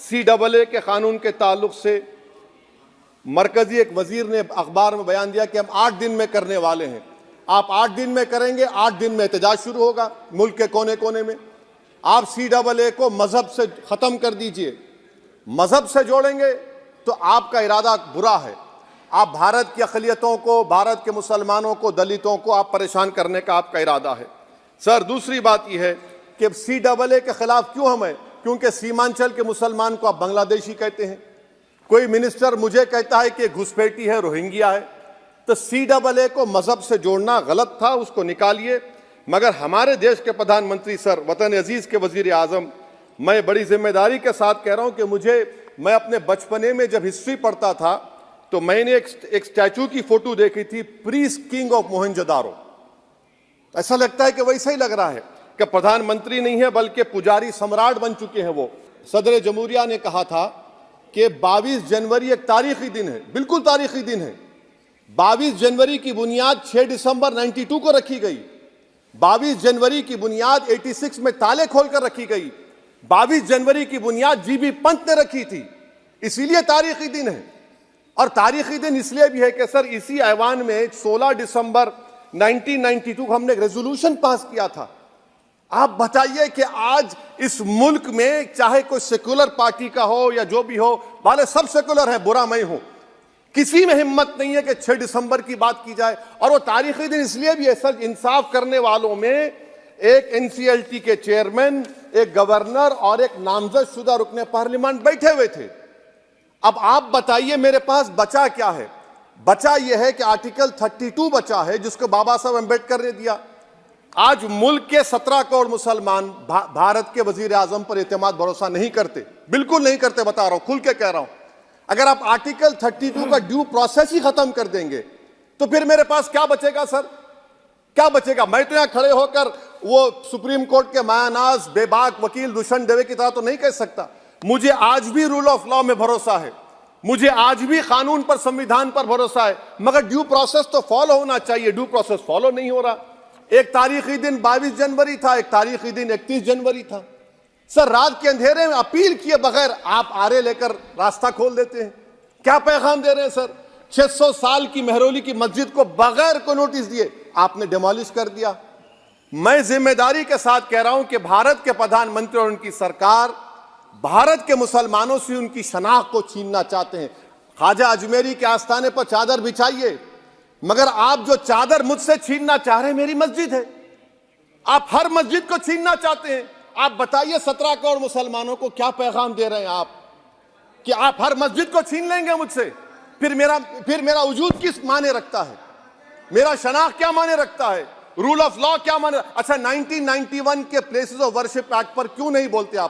CAA के कानून के ताल्लुक से मरकजी एक वजीर ने अखबार में बयान दिया कि हम 8 दिन में करने वाले हैं। आप 8 दिन में करेंगे, 8 दिन में एहतजाज शुरू होगा मुल्क के कोने कोने में। आप CAA को मजहब से खत्म कर दीजिए, मजहब से जोड़ेंगे तो आपका इरादा बुरा है। आप भारत की अक़लियतों को, भारत के मुसलमानों को, दलितों को आप परेशान करने का आपका इरादा है। सर, दूसरी बात यह है कि CAA के खिलाफ क्यों हम हैं? क्योंकि सीमांचल के मुसलमान को आप बांग्लादेशी कहते हैं। कोई मिनिस्टर मुझे कहता है कि घुसपैठी है, रोहिंग्या है। तो CAA को मजहब से जोड़ना गलत था, उसको निकालिए। मगर हमारे देश के प्रधानमंत्री सर, वतन अजीज के वजीर आजम, मैं बड़ी जिम्मेदारी के साथ कह रहा हूं कि मैं अपने बचपने में जब हिस्ट्री पढ़ता था तो मैंने एक स्टैचू की फोटो देखी थी, प्रीस्ट किंग ऑफ मोहनजोदारो। ऐसा लगता है कि वैसा ही लग रहा है कि प्रधानमंत्री नहीं है बल्कि पुजारी सम्राट बन चुके हैं वो। सदर जमहूरिया ने कहा था कि 22 जनवरी एक तारीखी दिन है, बिल्कुल तारीखी दिन है। 22 जनवरी की बुनियाद 6 दिसंबर 92 को रखी गई। 22 जनवरी की बुनियाद 86 में ताले खोलकर रखी गई। 22 जनवरी की बुनियाद GB पंत ने रखी थी, इसीलिए तारीखी दिन है। और तारीखी दिन इसलिए भी है कि सर, इसी ऐवान में 16 दिसंबर 1992 को हमने एक रेजोल्यूशन पास किया था। आप बताइए कि आज इस मुल्क में चाहे कोई सेकुलर पार्टी का हो या जो भी हो, वाले सब सेकुलर है, बुरा मैं हूं, किसी में हिम्मत नहीं है कि 6 दिसंबर की बात की जाए। और वो तारीखी दिन इसलिए भी है सर, इंसाफ करने वालों में एक NCLT के चेयरमैन, एक गवर्नर और एक नामजद शुदा रुकने पार्लियामेंट बैठे हुए थे। अब आप बताइए मेरे पास बचा क्या है? बचा यह है कि आर्टिकल 32 बचा है, जिसको बाबा साहब अम्बेडकर ने दिया। आज मुल्क के 17 करोड़ मुसलमान भारत के वजीर आजम पर एतमाद भरोसा नहीं करते, बिल्कुल नहीं करते, बता रहा हूं, खुल के कह रहा हूं। अगर आप आर्टिकल 32 का ड्यू प्रोसेस ही खत्म कर देंगे तो फिर मेरे पास क्या बचेगा सर? क्या बचेगा? मैं तो यहां खड़े होकर वो सुप्रीम कोर्ट के मायानाज बेबाक वकील दुष्यंत दवे की तरह तो नहीं कह सकता। मुझे आज भी रूल ऑफ लॉ में भरोसा है, मुझे आज भी कानून पर, संविधान पर भरोसा है, मगर ड्यू प्रोसेस तो फॉलो होना चाहिए। ड्यू प्रोसेस फॉलो नहीं हो रहा। एक तारीखी दिन 22 जनवरी था, एक तारीखी दिन 31 जनवरी था। सर, रात के अंधेरे में अपील किए बगैर आप आरे लेकर रास्ता खोल देते हैं। क्या पैगाम दे रहे हैं सर? 600 साल की मेहरौली की मस्जिद को बगैर को नोटिस दिए आपने डिमोलिश कर दिया। मैं जिम्मेदारी के साथ कह रहा हूं कि भारत के प्रधानमंत्री और उनकी सरकार भारत के मुसलमानों से उनकी शनाख्त को छीनना चाहते हैं। ख्वाजा अजमेरी के आस्थाने पर चादर बिछाइए, मगर आप जो चादर मुझसे छीनना चाह रहे हैं, मेरी मस्जिद है, आप हर मस्जिद को छीनना चाहते हैं। आप बताइए 17 करोड़ मुसलमानों को क्या पैगाम दे रहे हैं आप कि आप हर मस्जिद को छीन लेंगे मुझसे? फिर मेरा वजूद किस माने रखता है? मेरा शनाख्त क्या माने रखता है? रूल ऑफ लॉ क्या माने? अच्छा, 1991 के प्लेसेस ऑफ वर्शिप एक्ट पर क्यों नहीं बोलते आप?